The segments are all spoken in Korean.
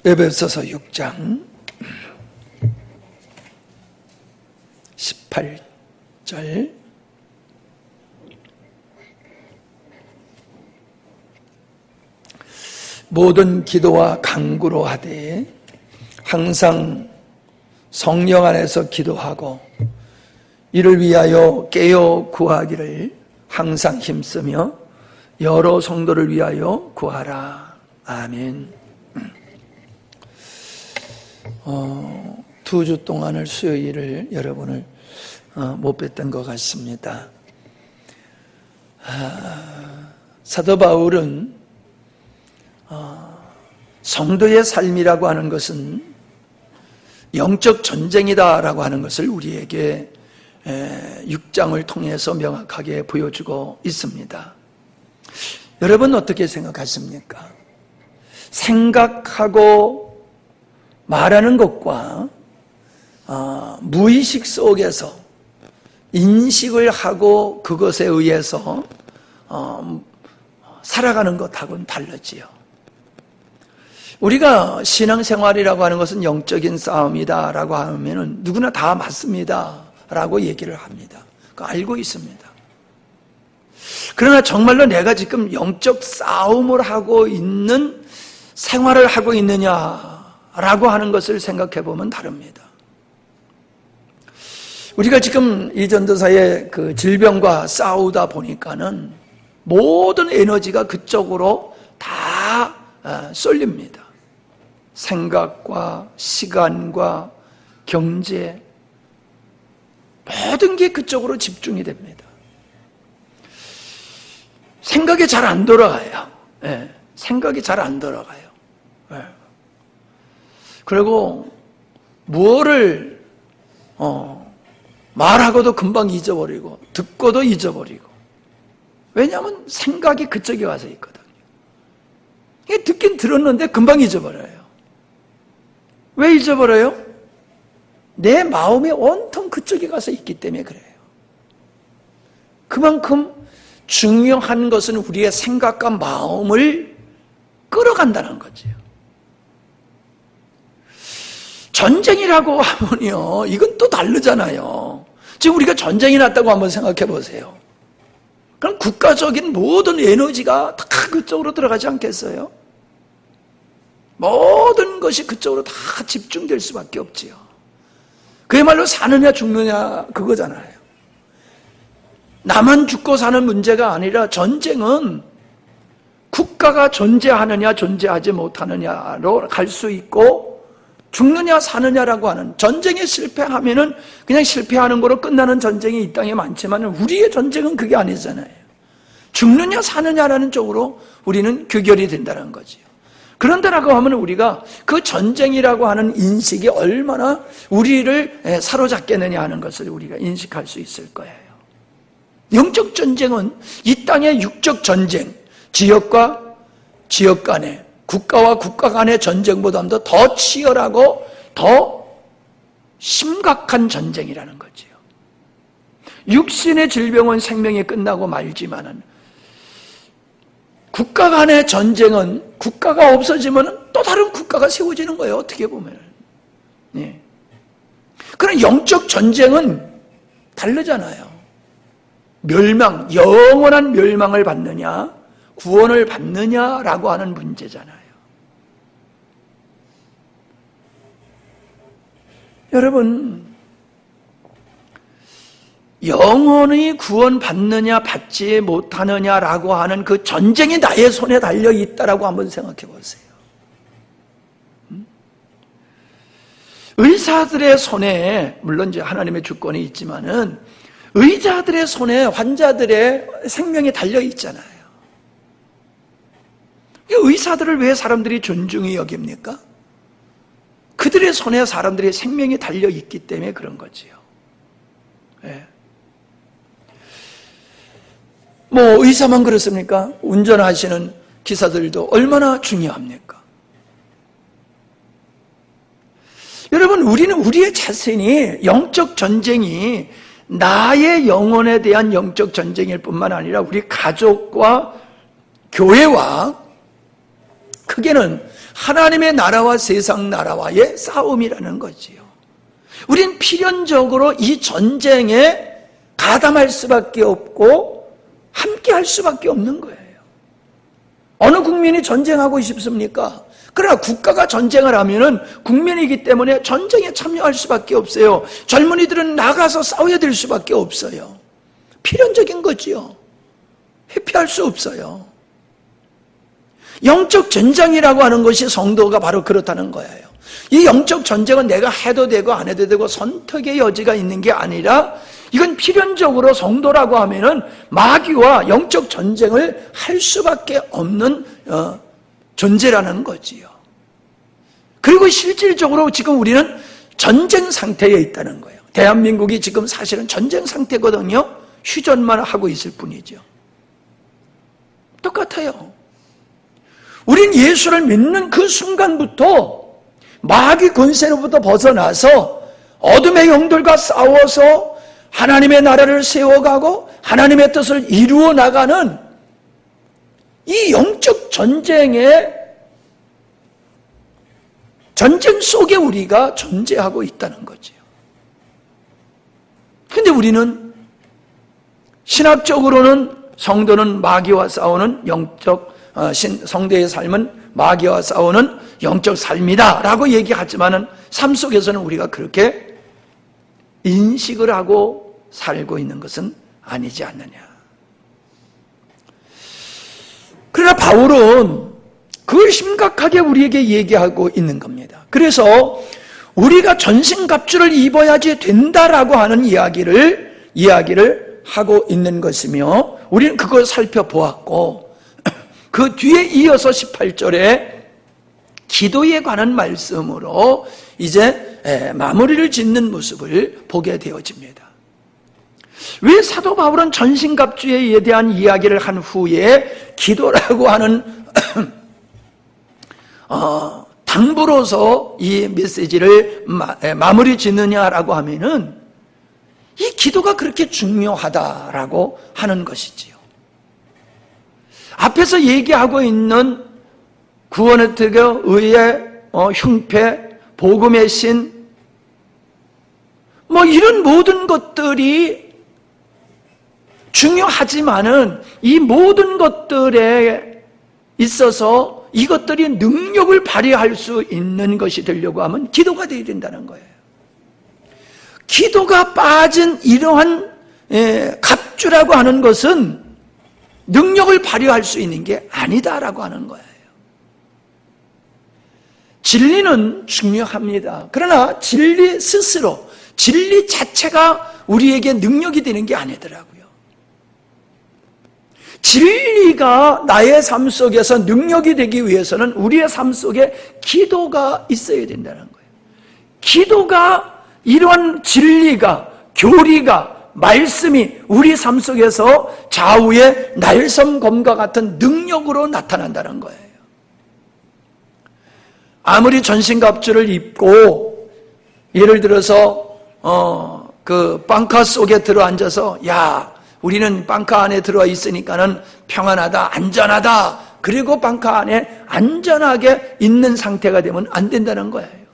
에베소서 6장 18절 모든 기도와 간구로 하되 항상 성령 안에서 기도하고 이를 위하여 깨어 구하기를 항상 힘쓰며 여러 성도를 위하여 구하라. 아멘. 2주 동안을 수요일을 여러분을 못 뵀던 것 같습니다. 사도 바울은 성도의 삶이라고 하는 것은 영적 전쟁이다라고 하는 것을 우리에게 6장을 통해서 명확하게 보여주고 있습니다. 여러분 어떻게 생각하십니까? 생각하고 말하는 것과 무의식 속에서 인식을 하고 그것에 의해서 살아가는 것하고는 다르지요. 우리가 신앙생활이라고 하는 것은 영적인 싸움이다라고 하면은 누구나 다 맞습니다라고 얘기를 합니다. 그거 알고 있습니다. 그러나 정말로 내가 지금 영적 싸움을 하고 있는 생활을 하고 있느냐라고 하는 것을 생각해 보면 다릅니다. 우리가 지금 이 전도사의 그 질병과 싸우다 보니까는 모든 에너지가 그쪽으로 다 쏠립니다. 생각과 시간과 경제 모든 게 그쪽으로 집중이 됩니다. 생각이 잘 안 돌아가요. 생각이 잘 안 돌아가요. 그리고 무엇을 말하고도 금방 잊어버리고 듣고도 잊어버리고, 왜냐하면 생각이 그쪽에 와서 있거든요. 듣긴 들었는데 금방 잊어버려요. 왜 잊어버려요? 내 마음이 온통 그쪽에 가서 있기 때문에 그래요. 그만큼 중요한 것은 우리의 생각과 마음을 끌어간다는 거죠. 전쟁이라고 하면요, 이건 또 다르잖아요. 지금 우리가 전쟁이 났다고 한번 생각해 보세요. 그럼 국가적인 모든 에너지가 다 그쪽으로 들어가지 않겠어요? 모든 것이 그쪽으로 다 집중될 수밖에 없지요. 그야말로 사느냐 죽느냐 그거잖아요. 나만 죽고 사는 문제가 아니라 전쟁은 국가가 존재하느냐 존재하지 못하느냐로 갈 수 있고, 죽느냐 사느냐라고 하는, 전쟁에 실패하면은 그냥 실패하는 거로 끝나는 전쟁이 이 땅에 많지만 우리의 전쟁은 그게 아니잖아요. 죽느냐 사느냐라는 쪽으로 우리는 규결이 된다는 거지요. 그런다라고 하면 우리가 그 전쟁이라고 하는 인식이 얼마나 우리를 사로잡겠느냐 하는 것을 우리가 인식할 수 있을 거예요. 영적 전쟁은 이 땅의 육적 전쟁, 지역과 지역 간의, 국가와 국가 간의 전쟁보다도 더 치열하고 더 심각한 전쟁이라는 거지요. 육신의 질병은 생명이 끝나고 말지만은 국가 간의 전쟁은 국가가 없어지면 또 다른 국가가 세워지는 거예요. 어떻게 보면. 예. 그런 영적 전쟁은 다르잖아요. 멸망, 영원한 멸망을 받느냐, 구원을 받느냐라고 하는 문제잖아요. 여러분, 영원히 구원받느냐 받지 못하느냐라고 하는 그 전쟁이 나의 손에 달려있다라고 한번 생각해 보세요. 의사들의 손에, 물론 이제 하나님의 주권이 있지만은 의사들의 손에 환자들의 생명이 달려있잖아요. 의사들을 왜 사람들이 존중히 여깁니까? 그들의 손에 사람들의 생명이 달려있기 때문에 그런 거지요. 예. 뭐 의사만 그렇습니까? 운전하시는 기사들도 얼마나 중요합니까? 여러분, 우리는 우리의 자신이 영적 전쟁이 나의 영혼에 대한 영적 전쟁일 뿐만 아니라 우리 가족과 교회와 크게는 하나님의 나라와 세상 나라와의 싸움이라는 거지요. 우린 필연적으로 이 전쟁에 가담할 수밖에 없고 함께 할 수밖에 없는 거예요. 어느 국민이 전쟁하고 싶습니까? 그러나 국가가 전쟁을 하면은 국민이기 때문에 전쟁에 참여할 수밖에 없어요. 젊은이들은 나가서 싸워야 될 수밖에 없어요. 필연적인 거지요. 회피할 수 없어요. 영적 전쟁이라고 하는 것이 성도가 바로 그렇다는 거예요. 이 영적 전쟁은 내가 해도 되고 안 해도 되고 선택의 여지가 있는 게 아니라 이건 필연적으로 성도라고 하면은 마귀와 영적 전쟁을 할 수밖에 없는 존재라는 거지요. 그리고 실질적으로 지금 우리는 전쟁 상태에 있다는 거예요. 대한민국이 지금 사실은 전쟁 상태거든요. 휴전만 하고 있을 뿐이죠. 똑같아요. 우린 예수를 믿는 그 순간부터 마귀 권세로부터 벗어나서 어둠의 영들과 싸워서 하나님의 나라를 세워가고 하나님의 뜻을 이루어 나가는 이 영적 전쟁의 전쟁 속에 우리가 존재하고 있다는 거지요. 근데 우리는 신학적으로는 성도는 마귀와 싸우는 영적 성도의 삶은 마귀와 싸우는 영적 삶이다 라고 얘기하지만은 삶 속에서는 우리가 그렇게 인식을 하고 살고 있는 것은 아니지 않느냐. 그러나 바울은 그걸 심각하게 우리에게 얘기하고 있는 겁니다. 그래서 우리가 전신갑주를 입어야지 된다라고 하는 이야기를 하고 있는 것이며 우리는 그걸 살펴보았고 그 뒤에 이어서 18절에 기도에 관한 말씀으로 이제 마무리를 짓는 모습을 보게 되어집니다. 왜 사도 바울은 전신갑주에 대한 이야기를 한 후에 기도라고 하는 당부로서 이 메시지를 마무리 짓느냐라고 하면은 이 기도가 그렇게 중요하다라고 하는 것이지요. 앞에서 얘기하고 있는 구원의 특여, 의의 흉패, 복음의 신, 이런 모든 것들이 중요하지만은 이 모든 것들에 있어서 이것들이 능력을 발휘할 수 있는 것이 되려고 하면 기도가 되어야 된다는 거예요. 기도가 빠진 이러한 갑주라고 하는 것은 능력을 발휘할 수 있는 게 아니다라고 하는 거예요. 진리는 중요합니다. 그러나 진리 스스로, 진리 자체가 우리에게 능력이 되는 게 아니더라고요. 진리가 나의 삶 속에서 능력이 되기 위해서는 우리의 삶 속에 기도가 있어야 된다는 거예요. 기도가 이러한 진리가, 교리가, 말씀이 우리 삶 속에서 좌우의 날섬검과 같은 능력으로 나타난다는 거예요. 아무리 전신갑주를 입고 예를 들어서 그 방카 속에 들어앉아서 우리는 방카 안에 들어와 있으니까는 평안하다, 안전하다. 그리고 방카 안에 안전하게 있는 상태가 되면 안 된다는 거예요.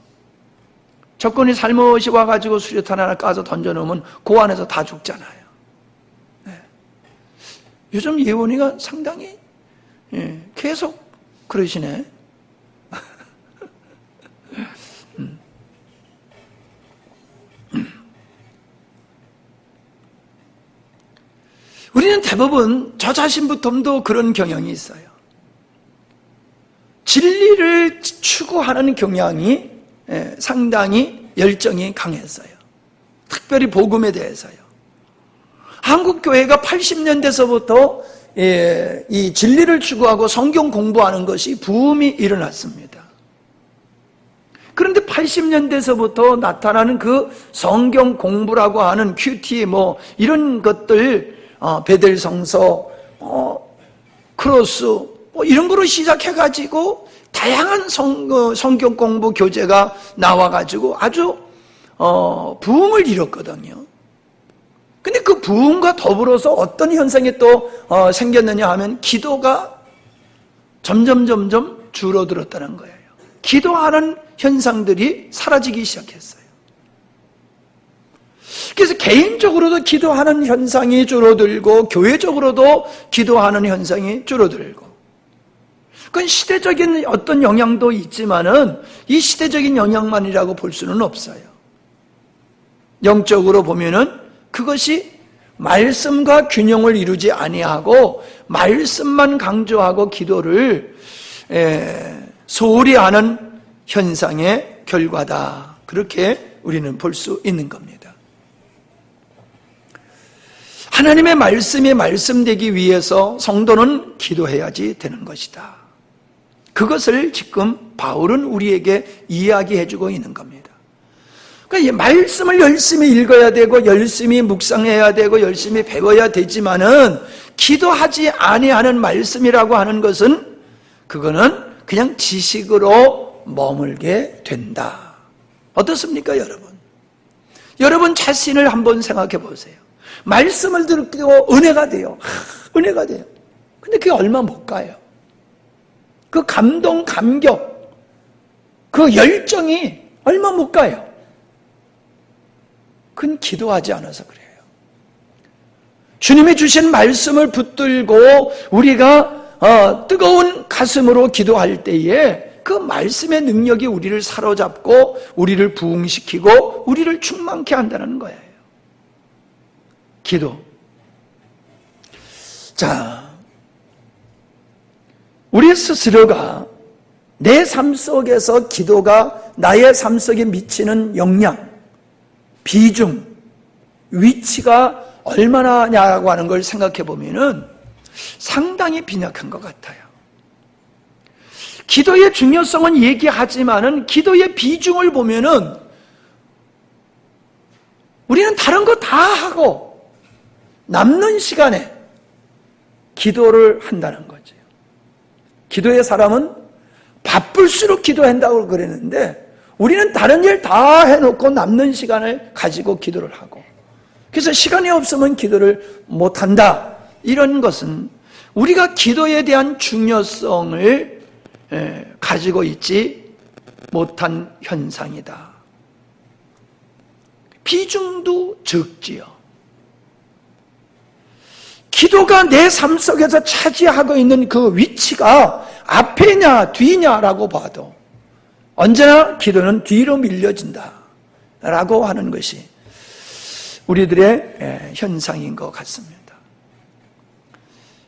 적군이 살못이 와가지고 수류탄 하나 까서 던져놓으면 그 안에서 다 죽잖아요. 네. 요즘 예원이가 상당히 계속 그러시네. 우리는 대부분 저 자신부터도 그런 경향이 있어요. 진리를 추구하는 경향이 상당히 열정이 강했어요. 특별히 복음에 대해서요. 한국 교회가 80년대서부터 이 진리를 추구하고 성경 공부하는 것이 부음이 일어났습니다. 그런데 80년대서부터 나타나는 그 성경 공부라고 하는 큐티 이런 것들, 베델 성서, 크로스 이런 거로 시작해가지고 다양한 성경 공부 교재가 나와가지고 아주 부흥을 이뤘거든요. 근데 그 부흥과 더불어서 어떤 현상이 또 생겼느냐 하면 기도가 점점 줄어들었다는 거예요. 기도하는 현상들이 사라지기 시작했어요. 그래서 개인적으로도 기도하는 현상이 줄어들고 교회적으로도 기도하는 현상이 줄어들고, 그건 시대적인 어떤 영향도 있지만은 이 시대적인 영향만이라고 볼 수는 없어요. 영적으로 보면은 그것이 말씀과 균형을 이루지 아니하고 말씀만 강조하고 기도를 소홀히 하는 현상의 결과다. 그렇게 우리는 볼 수 있는 겁니다. 하나님의 말씀이 말씀되기 위해서 성도는 기도해야지 되는 것이다. 그것을 지금 바울은 우리에게 이야기해주고 있는 겁니다. 그러니까 이 말씀을 열심히 읽어야 되고 열심히 묵상해야 되고 열심히 배워야 되지만은 기도하지 아니하는 말씀이라고 하는 것은 그거는 그냥 지식으로 머물게 된다. 어떻습니까, 여러분? 여러분 자신을 한번 생각해 보세요. 말씀을 듣고 은혜가 돼요. 은혜가 돼요. 근데 그게 얼마 못 가요. 그 감동, 감격, 그 열정이 얼마 못 가요. 그건 기도하지 않아서 그래요. 주님이 주신 말씀을 붙들고 우리가 뜨거운 가슴으로 기도할 때에 그 말씀의 능력이 우리를 사로잡고 우리를 부흥시키고 우리를 충만케 한다는 거예요. 기도. 자, 우리 스스로가 내 삶 속에서 기도가 나의 삶 속에 미치는 영향, 비중, 위치가 얼마나냐고 하는 걸 생각해 보면은 상당히 빈약한 것 같아요. 기도의 중요성은 얘기하지만은 기도의 비중을 보면은 우리는 다른 거 다 하고 남는 시간에 기도를 한다는 거죠. 기도의 사람은 바쁠수록 기도한다고 그랬는데 우리는 다른 일 다 해놓고 남는 시간을 가지고 기도를 하고, 그래서 시간이 없으면 기도를 못한다. 이런 것은 우리가 기도에 대한 중요성을 가지고 있지 못한 현상이다. 비중도 적지요. 기도가 내 삶 속에서 차지하고 있는 그 위치가 앞에냐 뒤냐라고 봐도 언제나 기도는 뒤로 밀려진다 라고 하는 것이 우리들의 현상인 것 같습니다.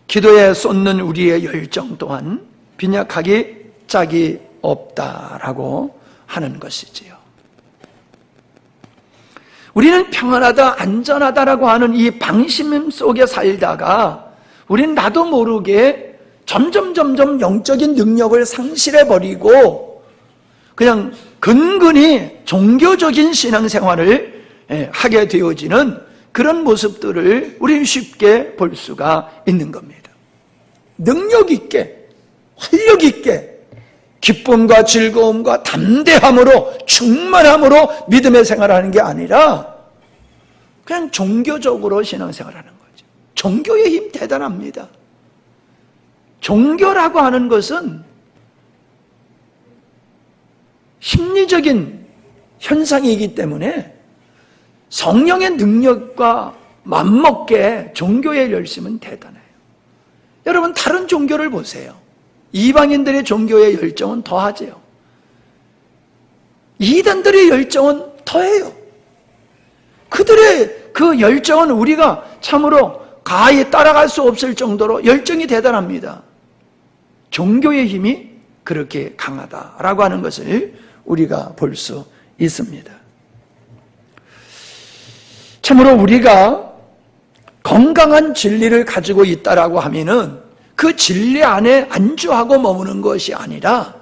기도에 쏟는 우리의 열정 또한 빈약하기 짝이 없다라고 하는 것이지요. 우리는 평안하다, 안전하다라고 하는 이 방심 속에 살다가 우리는 나도 모르게 점점 영적인 능력을 상실해버리고 그냥 근근히 종교적인 신앙생활을 하게 되어지는 그런 모습들을 우리는 쉽게 볼 수가 있는 겁니다. 능력 있게, 활력 있게, 기쁨과 즐거움과 담대함으로, 충만함으로 믿음의 생활을 하는 게 아니라 그냥 종교적으로 신앙생활을 하는 거죠. 종교의 힘 대단합니다. 종교라고 하는 것은 심리적인 현상이기 때문에 성령의 능력과 맞먹게 종교의 열심은 대단해요. 여러분 다른 종교를 보세요. 이방인들의 종교의 열정은 더하지요. 이단들의 열정은 더해요. 그들의 그 열정은 우리가 참으로 가히 따라갈 수 없을 정도로 열정이 대단합니다. 종교의 힘이 그렇게 강하다라고 하는 것을 우리가 볼 수 있습니다. 참으로 우리가 건강한 진리를 가지고 있다라고 하면은 그 진리 안에 안주하고 머무는 것이 아니라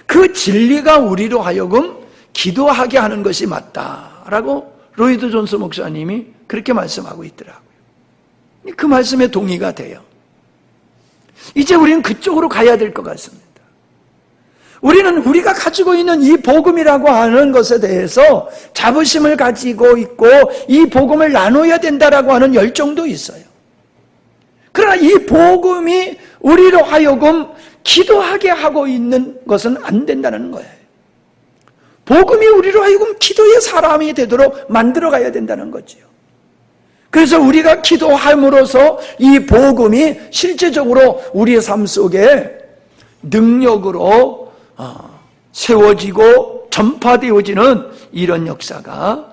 그 진리가 우리로 하여금 기도하게 하는 것이 맞다라고 로이드 존스 목사님이 그렇게 말씀하고 있더라고요. 그 말씀에 동의가 돼요. 이제 우리는 그쪽으로 가야 될 것 같습니다. 우리는 우리가 가지고 있는 이 복음이라고 하는 것에 대해서 자부심을 가지고 있고 이 복음을 나눠야 된다라고 하는 열정도 있어요. 그러나 이 복음이 우리로 하여금 기도하게 하고 있는 것은 안 된다는 거예요. 복음이 우리로 하여금 기도의 사람이 되도록 만들어가야 된다는 거지요. 그래서 우리가 기도함으로써 이 복음이 실제적으로 우리의 삶 속에 능력으로 세워지고 전파되어지는 이런 역사가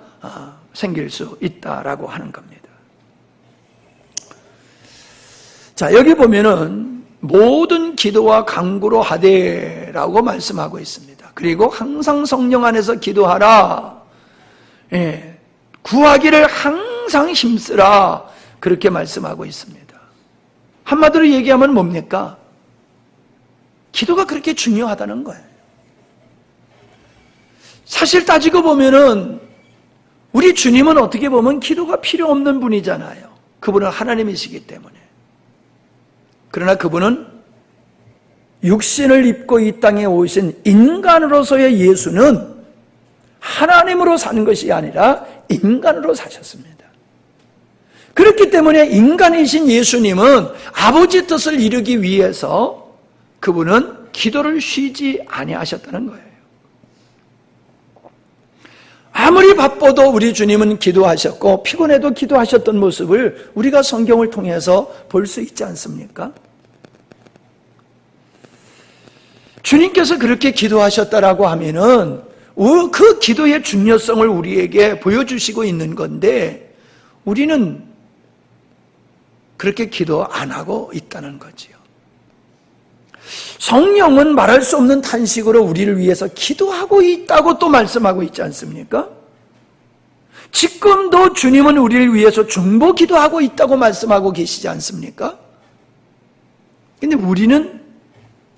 생길 수 있다라고 하는 겁니다. 자, 여기 보면은 모든 기도와 간구로 하되라고 말씀하고 있습니다. 그리고 항상 성령 안에서 기도하라. 예, 구하기를 항상 힘쓰라. 그렇게 말씀하고 있습니다. 한마디로 얘기하면 뭡니까? 기도가 그렇게 중요하다는 거예요. 사실 따지고 보면은 우리 주님은 어떻게 보면 기도가 필요 없는 분이잖아요. 그분은 하나님이시기 때문에. 그러나 그분은 육신을 입고 이 땅에 오신 인간으로서의 예수는 하나님으로 사는 것이 아니라 인간으로 사셨습니다. 그렇기 때문에 인간이신 예수님은 아버지 뜻을 이루기 위해서 그분은 기도를 쉬지 아니하셨다는 거예요. 아무리 바빠도 우리 주님은 기도하셨고 피곤해도 기도하셨던 모습을 우리가 성경을 통해서 볼 수 있지 않습니까? 주님께서 그렇게 기도하셨다라고 하면은 그 기도의 중요성을 우리에게 보여주시고 있는 건데 우리는 그렇게 기도 안 하고 있다는 거지요. 성령은 말할 수 없는 탄식으로 우리를 위해서 기도하고 있다고 또 말씀하고 있지 않습니까? 지금도 주님은 우리를 위해서 중보 기도하고 있다고 말씀하고 계시지 않습니까? 근데 우리는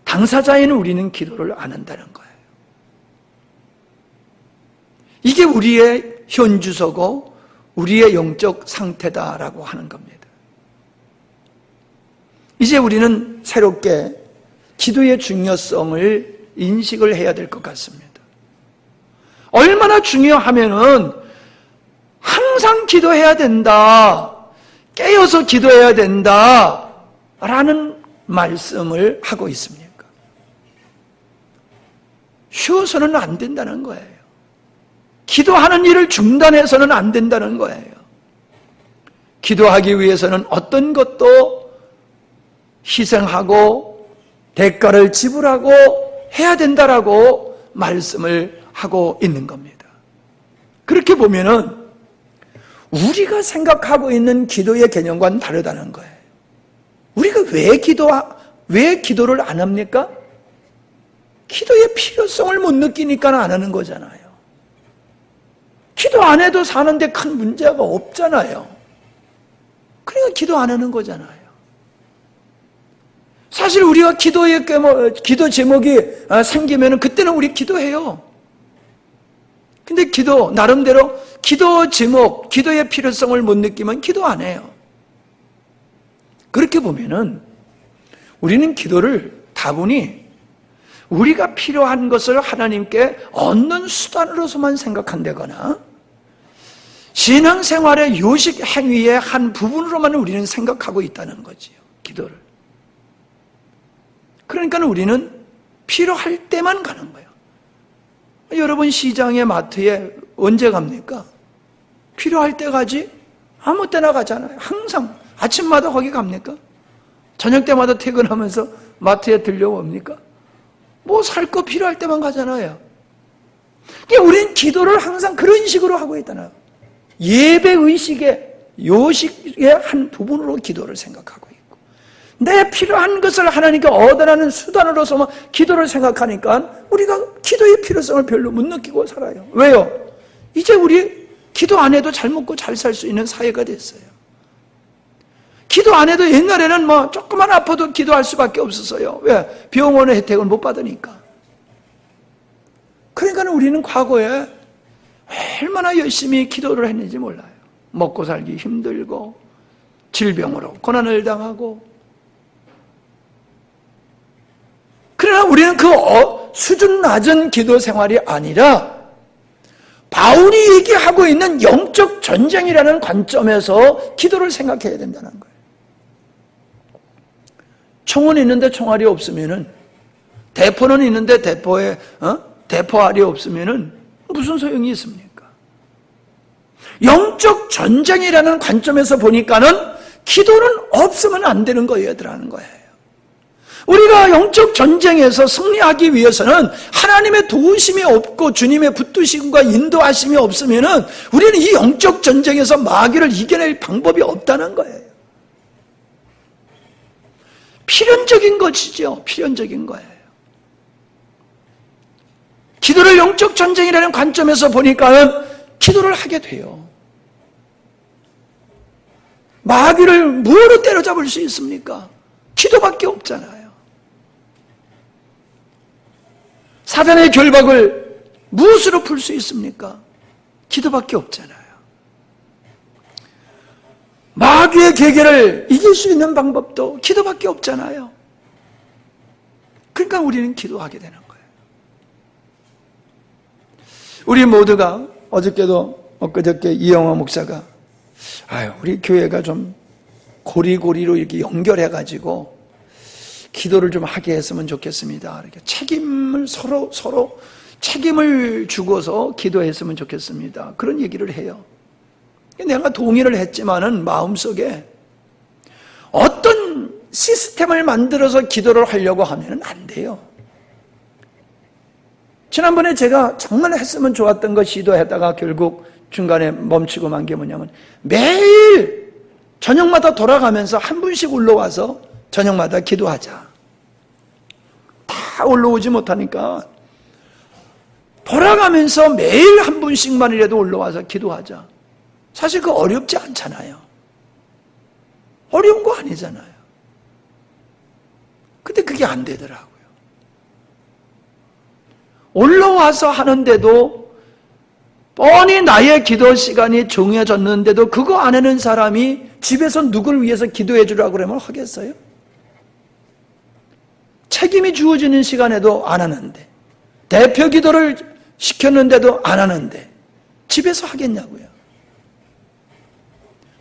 당사자인 우리는 기도를 안 한다는 거예요. 이게 우리의 현주소고 우리의 영적 상태다라고 하는 겁니다. 이제 우리는 새롭게 기도의 중요성을 인식을 해야 될 것 같습니다. 얼마나 중요하면은 항상 기도해야 된다, 깨어서 기도해야 된다 라는 말씀을 하고 있습니까? 쉬어서는 안 된다는 거예요. 기도하는 일을 중단해서는 안 된다는 거예요. 기도하기 위해서는 어떤 것도 희생하고 대가를 지불하고 해야 된다라고 말씀을 하고 있는 겁니다. 그렇게 보면은 우리가 생각하고 있는 기도의 개념과는 다르다는 거예요. 우리가 왜 기도를 안 합니까? 기도의 필요성을 못 느끼니까 안 하는 거잖아요. 기도 안 해도 사는데 큰 문제가 없잖아요. 그러니까 기도 안 하는 거잖아요. 사실 우리가 기도 제목이 생기면 그때는 우리 기도해요. 근데 나름대로 기도 제목, 기도의 필요성을 못 느끼면 기도 안 해요. 그렇게 보면은 우리는 기도를 다분히 우리가 필요한 것을 하나님께 얻는 수단으로서만 생각한다거나 신앙생활의 요식 행위의 한 부분으로만 우리는 생각하고 있다는 거지요. 기도를. 그러니까 우리는 필요할 때만 가는 거예요. 여러분 시장에 마트에 언제 갑니까? 필요할 때 가지? 아무 때나 가잖아요. 항상 아침마다 거기 갑니까? 저녁 때마다 퇴근하면서 마트에 들려옵니까? 뭐 살 거 필요할 때만 가잖아요. 그러니까 우리는 기도를 항상 그런 식으로 하고 있잖아요. 예배의식의 요식의 한 부분으로 기도를 생각하고 있고 내 필요한 것을 하나님께 얻어내는 수단으로서만 기도를 생각하니까 우리가 기도의 필요성을 별로 못 느끼고 살아요. 왜요? 이제 우리 기도 안 해도 잘 먹고 잘 살 수 있는 사회가 됐어요. 기도 안 해도 옛날에는 뭐 조금만 아파도 기도할 수밖에 없었어요. 왜? 병원의 혜택을 못 받으니까. 그러니까 우리는 과거에 얼마나 열심히 기도를 했는지 몰라요. 먹고 살기 힘들고 질병으로 고난을 당하고. 그러나 우리는 그 수준 낮은 기도 생활이 아니라 바울이 얘기하고 있는 영적 전쟁이라는 관점에서 기도를 생각해야 된다는 거예요. 총은 있는데 총알이 없으면은 대포는 있는데 대포알이 없으면은 무슨 소용이 있습니까? 영적 전쟁이라는 관점에서 보니까는 기도는 없으면 안 되는 거였더라는 거예요. 우리가 영적 전쟁에서 승리하기 위해서는 하나님의 도우심이 없고 주님의 붙드심과 인도하심이 없으면은 우리는 이 영적 전쟁에서 마귀를 이겨낼 방법이 없다는 거예요. 필연적인 것이죠. 필연적인 거예요. 기도를 영적 전쟁이라는 관점에서 보니까는 기도를 하게 돼요. 마귀를 무엇으로 때려잡을 수 있습니까? 기도밖에 없잖아요. 사단의 결박을 무엇으로 풀 수 있습니까? 기도밖에 없잖아요. 마귀의 계계를 이길 수 있는 방법도 기도밖에 없잖아요. 그러니까 우리는 기도하게 되는 거예요. 우리 모두가 어저께도 엊그저께 이영화 목사가 우리 교회가 좀 고리고리로 이렇게 연결해가지고 기도를 좀 하게 했으면 좋겠습니다. 이렇게 책임을 서로 책임을 주고서 기도했으면 좋겠습니다. 그런 얘기를 해요. 내가 동의를 했지만은 마음속에 어떤 시스템을 만들어서 기도를 하려고 하면은 안 돼요. 지난번에 제가 정말 했으면 좋았던 거 시도하다가 결국 중간에 멈추고 만 게 뭐냐면 매일 저녁마다 돌아가면서 한 분씩 올라와서 저녁마다 기도하자. 다 올라오지 못하니까 돌아가면서 매일 한 분씩만이라도 올라와서 기도하자. 사실 그거 어렵지 않잖아요. 어려운 거 아니잖아요. 근데 그게 안 되더라고요. 올라와서 하는데도 뻔히 나의 기도 시간이 정해졌는데도 그거 안 하는 사람이 집에서 누구를 위해서 기도해 주라고 그러면 하겠어요? 책임이 주어지는 시간에도 안 하는데, 대표 기도를 시켰는데도 안 하는데 집에서 하겠냐고요.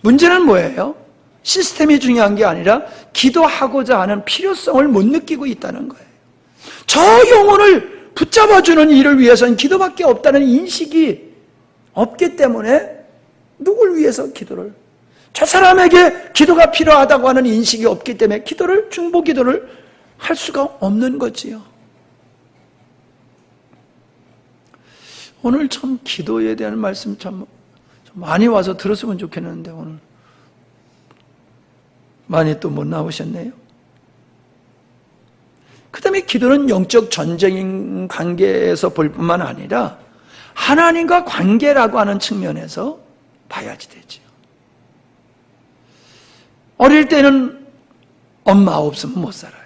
문제는 뭐예요? 시스템이 중요한 게 아니라 기도하고자 하는 필요성을 못 느끼고 있다는 거예요. 저 영혼을 붙잡아주는 일을 위해서는 기도밖에 없다는 인식이 없기 때문에 누굴 위해서 기도를, 저 사람에게 기도가 필요하다고 하는 인식이 없기 때문에 중보 기도를 할 수가 없는 거지요. 오늘 참 기도에 대한 말씀 참 많이 와서 들었으면 좋겠는데 오늘 많이 또 못 나오셨네요. 그 다음에 기도는 영적 전쟁인 관계에서 볼 뿐만 아니라 하나님과 관계라고 하는 측면에서 봐야지 되죠. 어릴 때는 엄마 없으면 못 살아요.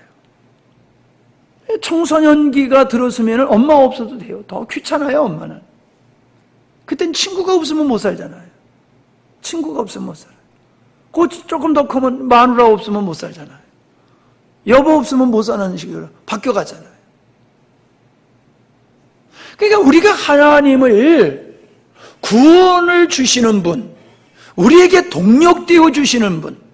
청소년기가 들었으면 엄마 없어도 돼요. 더 귀찮아요, 엄마는. 그땐 친구가 없으면 못 살잖아요. 친구가 없으면 못 살아요. 조금 더 크면 마누라 없으면 못 살잖아요. 여보 없으면 못 사는 식으로 바뀌어가잖아요. 그러니까 우리가 하나님을 구원을 주시는 분, 우리에게 동력 띄워주시는 분,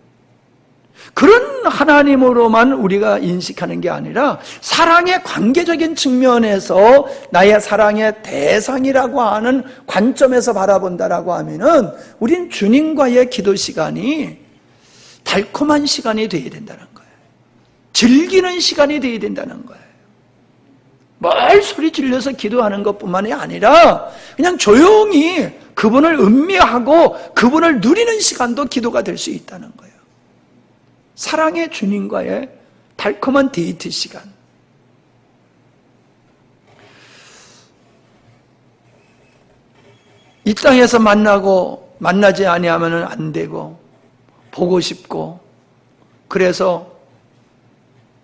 그런 하나님으로만 우리가 인식하는 게 아니라 사랑의 관계적인 측면에서 나의 사랑의 대상이라고 하는 관점에서 바라본다라고 하면은 우린 주님과의 기도 시간이 달콤한 시간이 되어야 된다는 거예요. 즐기는 시간이 되어야 된다는 거예요. 뭘 소리 질러서 기도하는 것뿐만이 아니라 그냥 조용히 그분을 음미하고 그분을 누리는 시간도 기도가 될 수 있다는 거예요. 사랑의 주님과의 달콤한 데이트 시간. 이 땅에서 만나지 아니하면 안 되고 보고 싶고 그래서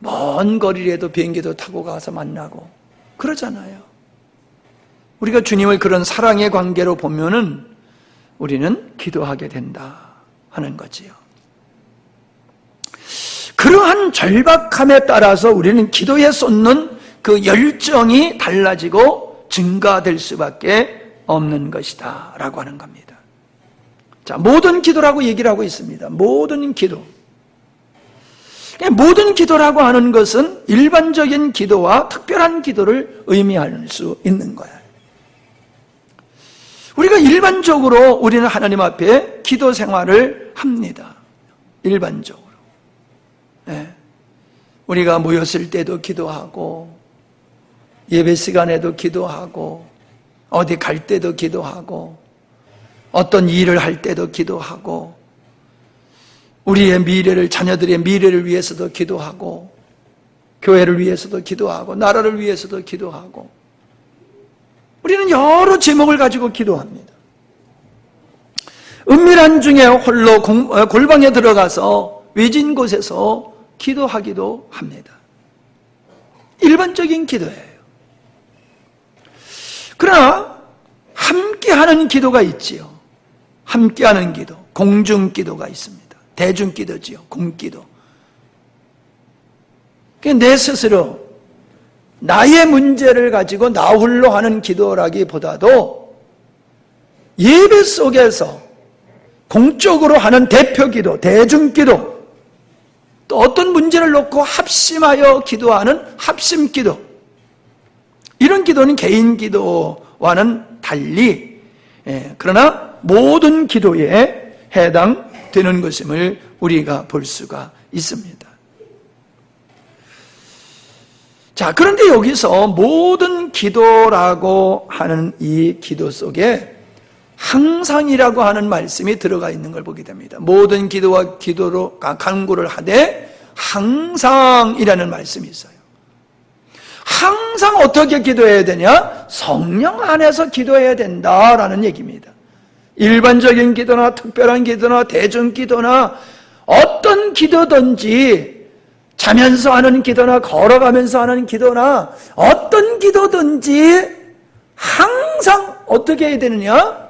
먼 거리라도 비행기도 타고 가서 만나고 그러잖아요. 우리가 주님을 그런 사랑의 관계로 보면은 우리는 기도하게 된다 하는 거지요. 그러한 절박함에 따라서 우리는 기도에 쏟는 그 열정이 달라지고 증가될 수밖에 없는 것이다 라고 하는 겁니다. 자, 모든 기도라고 얘기를 하고 있습니다. 모든 기도. 모든 기도라고 하는 것은 일반적인 기도와 특별한 기도를 의미할 수 있는 거야. 우리가 일반적으로 우리는 하나님 앞에 기도 생활을 합니다. 일반적으로. 네. 우리가 모였을 때도 기도하고, 예배 시간에도 기도하고, 어디 갈 때도 기도하고, 어떤 일을 할 때도 기도하고, 우리의 미래를, 자녀들의 미래를 위해서도 기도하고, 교회를 위해서도 기도하고, 나라를 위해서도 기도하고, 우리는 여러 제목을 가지고 기도합니다. 은밀한 중에 홀로 골방에 들어가서 외진 곳에서 기도하기도 합니다. 일반적인 기도예요. 그러나 함께하는 기도가 있지요. 함께하는 기도, 공중기도가 있습니다. 대중기도지요. 공기도. 내 스스로 나의 문제를 가지고 나 홀로 하는 기도라기보다도 예배 속에서 공적으로 하는 대표기도, 대중기도, 또 어떤 문제를 놓고 합심하여 기도하는 합심기도, 이런 기도는 개인 기도와는 달리 그러나 모든 기도에 해당되는 것임을 우리가 볼 수가 있습니다. 자, 그런데 여기서 모든 기도라고 하는 이 기도 속에 항상이라고 하는 말씀이 들어가 있는 걸 보게 됩니다. 모든 기도와 기도로 간구를 하되 항상이라는 말씀이 있어요. 항상 어떻게 기도해야 되냐? 성령 안에서 기도해야 된다라는 얘기입니다. 일반적인 기도나 특별한 기도나 대중 기도나 어떤 기도든지, 자면서 하는 기도나 걸어가면서 하는 기도나 어떤 기도든지 항상 어떻게 해야 되느냐?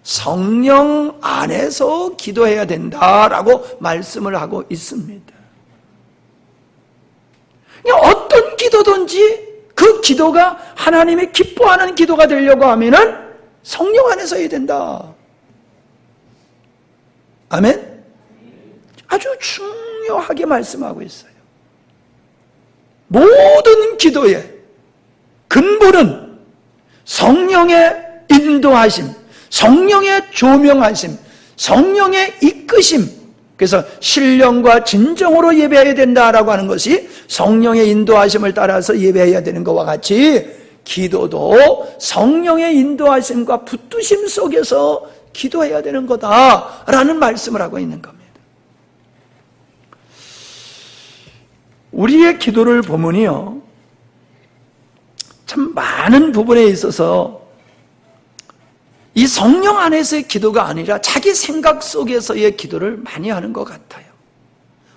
성령 안에서 기도해야 된다라고 말씀을 하고 있습니다. 어떤 기도든지 그 기도가 하나님이 기뻐하는 기도가 되려고 하면은 성령 안에서 해야 된다. 아멘? 아주 중요하게 말씀하고 있어요. 모든 기도의 근본은 성령의 인도하심, 성령의 조명하심, 성령의 이끄심, 그래서 신령과 진정으로 예배해야 된다라고 하는 것이 성령의 인도하심을 따라서 예배해야 되는 것과 같이 기도도 성령의 인도하심과 붙드심 속에서 기도해야 되는 거다라는 말씀을 하고 있는 겁니다. 우리의 기도를 보면요, 참 많은 부분에 있어서 이 성령 안에서의 기도가 아니라 자기 생각 속에서의 기도를 많이 하는 것 같아요.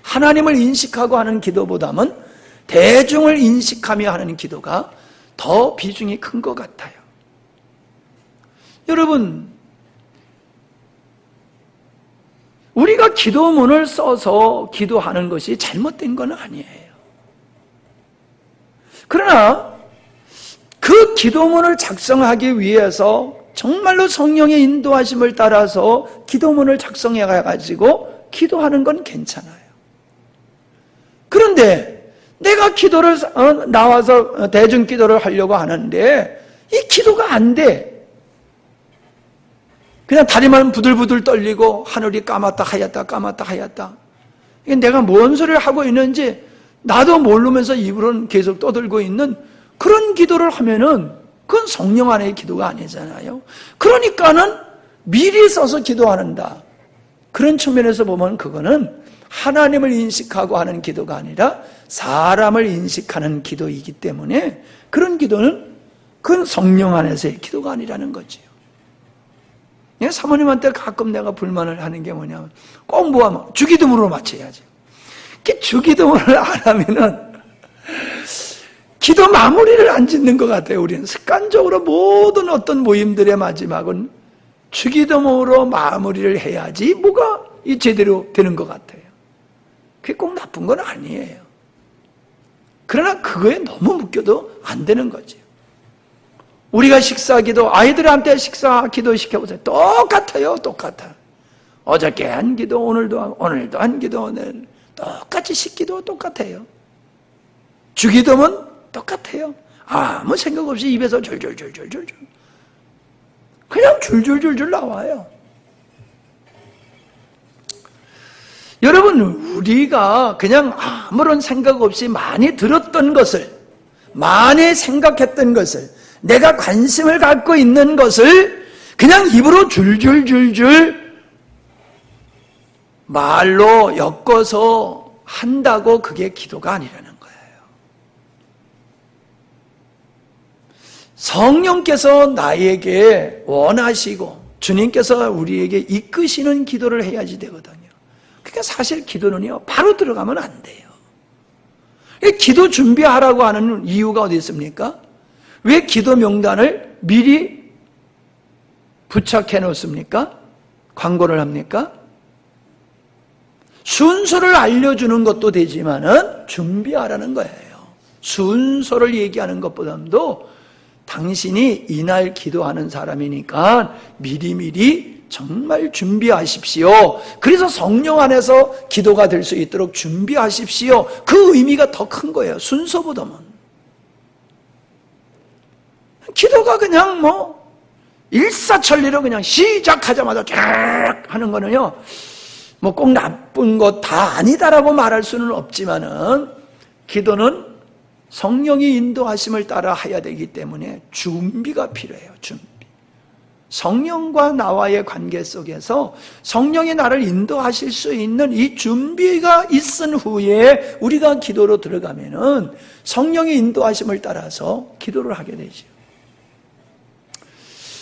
하나님을 인식하고 하는 기도보다는 대중을 인식하며 하는 기도가 더 비중이 큰 것 같아요. 여러분, 우리가 기도문을 써서 기도하는 것이 잘못된 건 아니에요. 그러나 그 기도문을 작성하기 위해서 정말로 성령의 인도하심을 따라서 기도문을 작성해가지고 기도하는 건 괜찮아요. 그런데 내가 기도를 나와서 대중 기도를 하려고 하는데 이 기도가 안 돼. 그냥 다리만 부들부들 떨리고 하늘이 까맣다 하얗다 까맣다 하얗다. 이게 내가 뭔 소리를 하고 있는지 나도 모르면서 입으로는 계속 떠들고 있는 그런 기도를 하면은 그건 성령 안의 기도가 아니잖아요. 그러니까는 미리 써서 기도한다. 그런 측면에서 보면 그거는 하나님을 인식하고 하는 기도가 아니라 사람을 인식하는 기도이기 때문에 그런 기도는 그건 성령 안에서의 기도가 아니라는 거지요. 사모님한테 가끔 내가 불만을 하는 게 뭐냐면 꼭 뭐하면 주기도문으로 맞춰야지. 주기도문을 안 하면은 기도 마무리를 안 짓는 것 같아요. 우리는 습관적으로 모든 어떤 모임들의 마지막은 주기도문으로 마무리를 해야지 뭐가 제대로 되는 것 같아요. 그게 꼭 나쁜 건 아니에요. 그러나 그거에 너무 묶여도 안 되는 거죠. 우리가 식사기도, 아이들한테 식사기도 시켜보세요. 똑같아요. 똑같아. 어저께 한 기도 오늘도 하고 오늘도 한 기도 오늘 똑같이 식기도 똑같아요. 주기도면 똑같아요. 아무 생각 없이 입에서 줄줄줄줄줄 그냥 줄줄줄줄 나와요. 여러분, 우리가 그냥 아무런 생각 없이 많이 들었던 것을, 많이 생각했던 것을, 내가 관심을 갖고 있는 것을 그냥 입으로 줄줄줄줄 말로 엮어서 한다고 그게 기도가 아니라는 거예요. 성령께서 나에게 원하시고 주님께서 우리에게 이끄시는 기도를 해야지 되거든요. 그러니까 사실 기도는요, 바로 들어가면 안 돼요. 기도 준비하라고 하는 이유가 어디 있습니까? 왜 기도 명단을 미리 부착해 놓습니까? 광고를 합니까? 순서를 알려주는 것도 되지만은 준비하라는 거예요. 순서를 얘기하는 것보다도 당신이 이날 기도하는 사람이니까 미리미리 정말 준비하십시오. 그래서 성령 안에서 기도가 될 수 있도록 준비하십시오. 그 의미가 더 큰 거예요. 순서보다는. 기도가 그냥 일사천리로 그냥 시작하자마자 쫙 하는 거는요, 꼭 나쁜 것 다 아니다라고 말할 수는 없지만은, 기도는 성령이 인도하심을 따라 해야 되기 때문에 준비가 필요해요. 준비. 성령과 나와의 관계 속에서 성령이 나를 인도하실 수 있는 이 준비가 있은 후에 우리가 기도로 들어가면은 성령의 인도하심을 따라서 기도를 하게 되죠.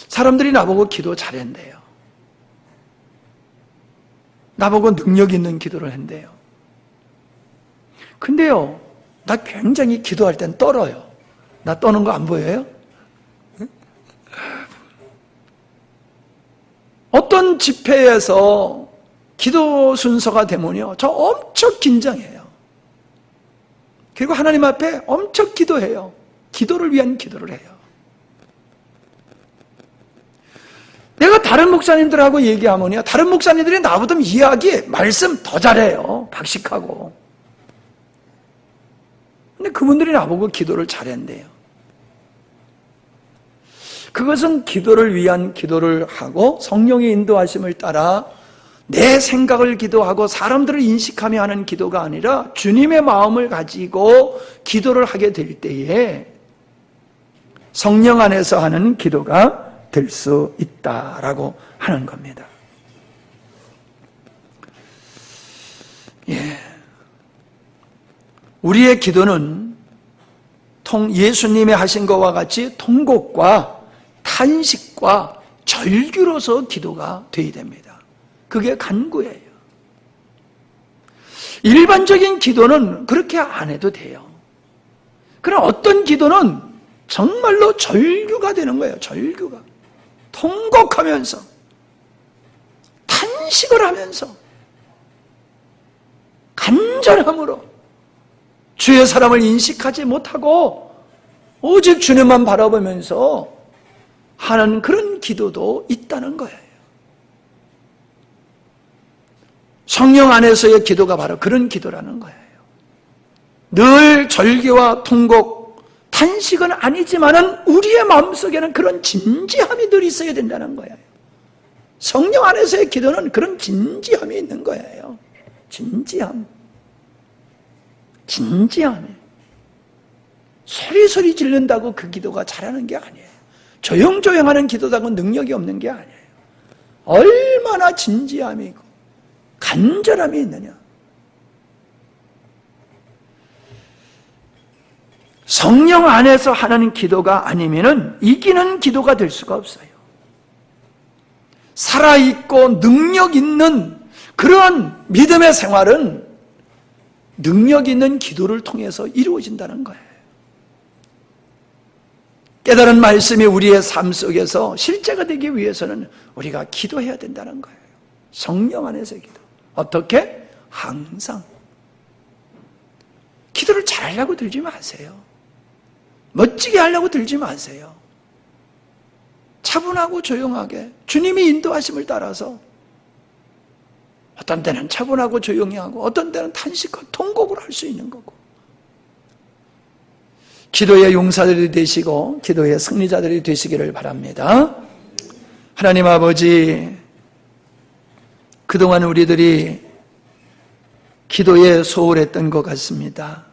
사람들이 나보고 기도 잘한대요. 나보고 능력 있는 기도를 한대요. 근데요, 나 굉장히 기도할 땐 떨어요. 나 떠는 거 안 보여요? 어떤 집회에서 기도 순서가 되면요, 저 엄청 긴장해요. 그리고 하나님 앞에 엄청 기도해요. 기도를 위한 기도를 해요. 내가 다른 목사님들하고 얘기하면요, 다른 목사님들이 나보다 이야기, 말씀 더 잘해요. 박식하고. 근데 그분들이 나보고 기도를 잘한대요. 그것은 기도를 위한 기도를 하고 성령의 인도하심을 따라 내 생각을 기도하고 사람들을 인식하며 하는 기도가 아니라 주님의 마음을 가지고 기도를 하게 될 때에 성령 안에서 하는 기도가 될 수 있다라고 하는 겁니다. 예. 우리의 기도는 예수님이 하신 것과 같이 통곡과 탄식과 절규로서 기도가 되어야 됩니다. 그게 간구예요. 일반적인 기도는 그렇게 안 해도 돼요. 그러나 어떤 기도는 정말로 절규가 되는 거예요. 절규가. 통곡하면서 탄식을 하면서 간절함으로 주의 사람을 인식하지 못하고 오직 주님만 바라보면서 하는 그런 기도도 있다는 거예요. 성령 안에서의 기도가 바로 그런 기도라는 거예요. 늘 절규와 통곡, 탄식은 아니지만은 우리의 마음속에는 그런 진지함이 늘 있어야 된다는 거예요. 성령 안에서의 기도는 그런 진지함이 있는 거예요. 진지함. 진지함이. 소리소리 지른다고 그 기도가 잘하는 게 아니에요. 조용조용 하는 기도다고 능력이 없는 게 아니에요. 얼마나 진지함이 있고 간절함이 있느냐. 성령 안에서 하는 기도가 아니면은 이기는 기도가 될 수가 없어요. 살아있고 능력 있는 그런 믿음의 생활은 능력 있는 기도를 통해서 이루어진다는 거예요. 깨달은 말씀이 우리의 삶 속에서 실제가 되기 위해서는 우리가 기도해야 된다는 거예요. 성령 안에서의 기도. 어떻게? 항상. 기도를 잘하려고 들지 마세요. 멋지게 하려고 들지 마세요. 차분하고 조용하게 주님이 인도하심을 따라서 어떤 때는 차분하고 조용히 하고 어떤 때는 탄식과 통곡을 할 수 있는 거고, 기도의 용사들이 되시고 기도의 승리자들이 되시기를 바랍니다. 하나님 아버지, 그동안 우리들이 기도에 소홀했던 것 같습니다.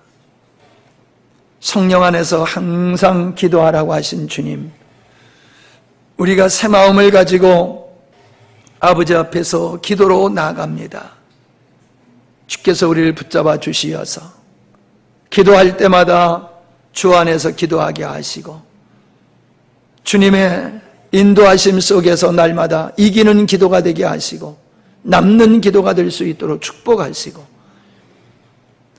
성령 안에서 항상 기도하라고 하신 주님, 우리가 새 마음을 가지고 아버지 앞에서 기도로 나아갑니다. 주께서 우리를 붙잡아 주시어서 기도할 때마다 주 안에서 기도하게 하시고, 주님의 인도하심 속에서 날마다 이기는 기도가 되게 하시고 남는 기도가 될 수 있도록 축복하시고,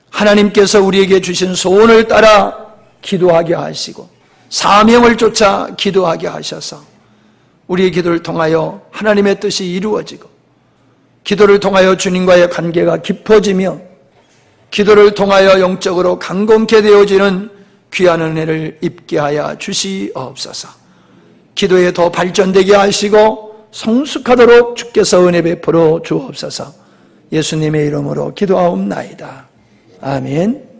하나님께서 우리에게 주신 소원을 따라 기도하게 하시고 사명을 쫓아 기도하게 하셔서 우리의 기도를 통하여 하나님의 뜻이 이루어지고, 기도를 통하여 주님과의 관계가 깊어지며, 기도를 통하여 영적으로 강건케 되어지는 귀한 은혜를 입게 하여 주시옵소서. 기도에 더 발전되게 하시고 성숙하도록 주께서 은혜 베풀어 주옵소서. 예수님의 이름으로 기도하옵나이다. 아멘.